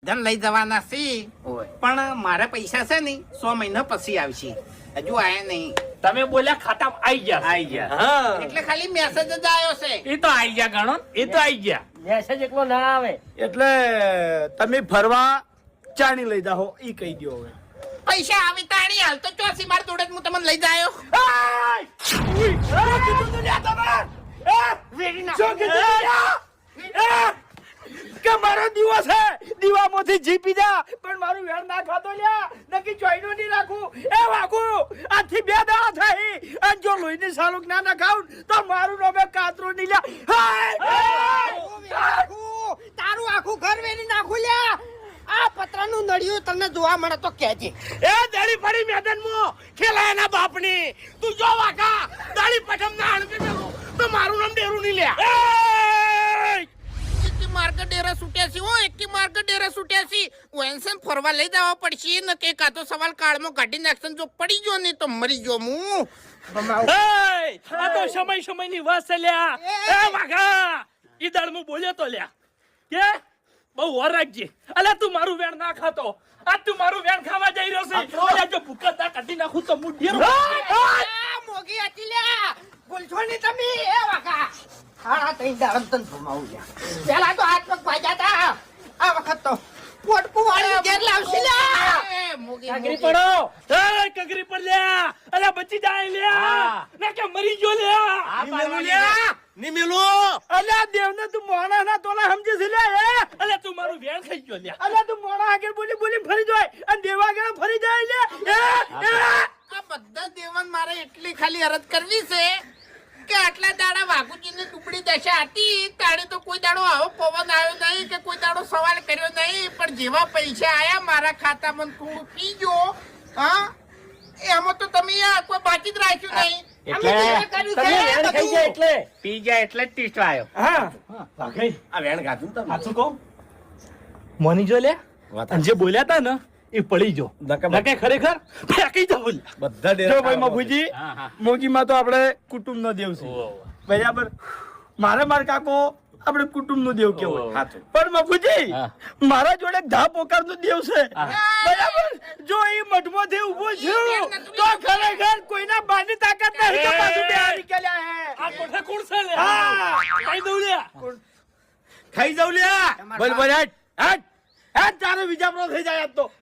ધન લઈ જવાના છે પણ મારા પૈસા છે ને 100 મહિના પછી આવશે હજુ આયા નહીં તમે બોલ્યા ખાતામાં આવી ગયા હા એટલે ખાલી મેસેજ જ આવ્યો છે એ તો આવી ગયા ગણો એ તો આવી ગયા મેસેજ એકલો ના આવે એટલે તમે ફરવા ચાણી લઈ જાઓ ઈ કહી દો હવે પૈસા આવી તાણી હાલ તો ચોસી માર જોડે જ હું તમને લઈ જાયો કે મારો દીવો છે દીવામાંથી જીપી જા પણ મારું વેણ ના ખાતો લ્યા નકી ચોઈનો નહીં રાખું એ વાગુ આથી 2 દાડા થઈ અને જો લોહીની સાલુક ના ના ખાઉં તો મારું નામે કાતરો નહીં લ્યા તારું આખું ઘર વેરી નાખું લ્યા આ પતરાનું નળિયું તમને જોવા મળે તો કહેજે એ દાડી પડી મેદાનમાં ખેલાય ના બાપની તું જો વાકા દાડી પઠમ ના હણપી મેલું તો મારું નામ ડેરું નહીં લ્યા માર્ગ ડેરા છૂટ્યા છે એકી માર્ગ ડેરા છૂટ્યા છે વેન્સન ફરવા લઈ જવા પડશે ને કે કાતો સવાલ કાળમાં કાઢી નાખશે જો પડી ગયો ને તો મરી ગયો હું આ તો સમયની વાત છે લ્યા એ વાઘા ઈ દળમું બોલ્યો તો લ્યા કે બહુ વર રાખજે અલે તું મારું વેણ ના ખાતો આ તું મારું વેણ ખાવા જઈ રહ્યો છે અલે જો ભૂકા દા કાઢી નાખું તો હું ડેરો મોગી હતી લ્યા ભૂલશો નહીં તમે એ વાકા હાડા તઈ દાડમ તન ભમાવું લ્યા પેલા તો હાથ પગ ભાજ્યા તા આ વખત તો પોટકું વાળી ઘેર લાવશી લ્યા કગરી પડો એ કગરી પડ લ્યા અલે બચી જાય લ્યા ના કે મરી ગયો લ્યા ની મેલો અલ્યા દેવને તું મોણા ના તોલા સમજી છે લે એ અલે તું મારું વેણ ખાઈ ગયો લ્યા અલ્યા તું મોણા આગળ બોલી ફરી જાય અને દેવા આગળ ફરી જાય લે આ બધા દેવાન મારે એટલી ખાલી અરજ કરવી છે કે આટલા દાડા વાઘુજીની ટુકડી દશા હતી તાણે તો કોઈ દાડો આવો પવન આવ્યો નહીં કે કોઈ દાડો સવાલ કર્યો નહીં પણ જેવા પૈસા આયા મારા ખાતામાં થોડું પીજો હા એમાં તો તમે કોઈ બાકી જ રાખ્યું નહીં પી જાય એટલે જ ટીસ્ટ આવ્યો હા વાઘઈ આ વેણ ગાતું તમે સાચું કહું મોની જો લે અને જે બોલ્યા તા ને એ પડી જો નકે ખરેખર ફેંકી દો બોલ બધા જો ભાઈ મફુજી મોગીમાં તો આપણે કુટુંબ નો દેવ છે બરાબર માર કાકો આપણે કુટુંબ નો દેવ કેવો પણ મફુજી મારા જોડે ધા પોકાર નો દેવ છે બરાબર જો એ મઠમાંથી ઉભો છું તો ખરેખર કોઈના બાની તાકાત નહીં તો પાછું બે નીકળ્યા હે આ કોઠે કોણ છે લે કઈ દઉં લે ખાઈ જાવ લ્યા બોલ બોલ હટ તારો વિજાપરો થઈ જાય આજ તો